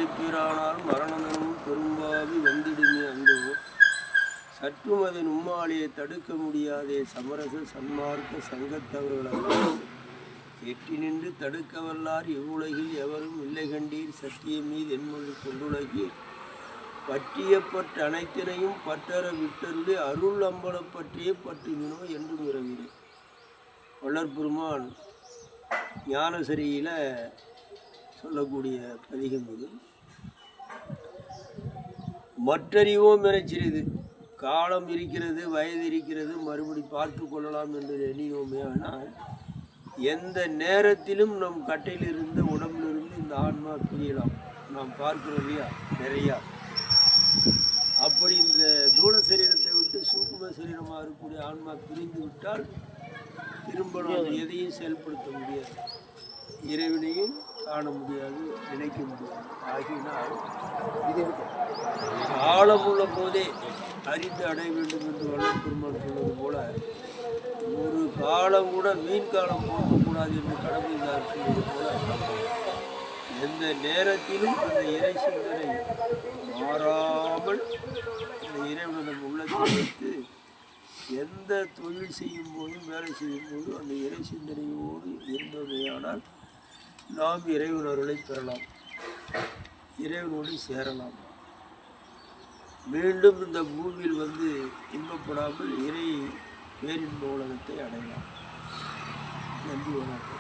மறைப்பீரானால் மரணமெனும் பெரும்பாவி வந்திடுமே அந்தோ சற்றும் அதை நும்மாலேயே தடுக்க முடியாதே சமரச சன்மார்க்க சங்கத்தவர்களால் எட்டி நின்று தடுக்க வல்லார் இவ்வுலகில் எவரும் இல்லை கண்டீர் சத்தியம் மீது என்மொழி கொண்டுலகீர் பற்றியப்பட்ட அனைத்தினையும் பற்றற விட்டருளி அருள் அம்பலப்பற்றியே பற்றினோ என்று மிரவினேன். வள்ளற்பெருமான் ஞானசரியில் சொல்லக்கூடிய பதிகம் இது. மற்றறிவோம் நினைச்சிருது காலம் இருக்கிறது, வயது இருக்கிறது, மறுபடி பார்த்து கொள்ளலாம் என்று எண்ணினோமே. ஆனால் எந்த நேரத்திலும் நம் கட்டையில் இருந்த உடம்பிலிருந்து இந்த ஆன்மா பிரியலாம். நாம் பார்க்கிறோம் இல்லையா, நிறையா. அப்படி இந்த தூள சரீரத்தை விட்டு சூக்கும சரீரமாக இருக்கக்கூடிய ஆன்மா பிரிந்து விட்டால் திரும்ப நாம் எதையும் செயல்படுத்த முடியாது, இறைவனையும் காண முடியாது, நினைக்க முடியாது. ஆகினால் இது காலம் உள்ள போதே அறிந்து அடைய வேண்டும் என்று வள்ளற்பெருமான் சொன்னது போல ஒரு காலம் கூட வீண் காலம் போகக்கூடாது என்று கடமைதார் சொன்னது போல எந்த நேரத்திலும் அந்த இறை சிந்தனை மாறாமல் அந்த இறைவனிடம் உள்ளத்தில் வைத்து எந்த தொழில் செய்யும் போதும் வேலை செய்யும் போதும் அந்த இறை சிந்தனையோடு இருந்தோமேயானால் நாம் இறைவன் அருளை பெறலாம், இறைவனோடு சேரலாம். மீண்டும் இந்த பூமியில் வந்து இன்பப்படாமல் இறை பேரின்ப உலகத்தை அடையலாம். நன்றி, வணக்கம்.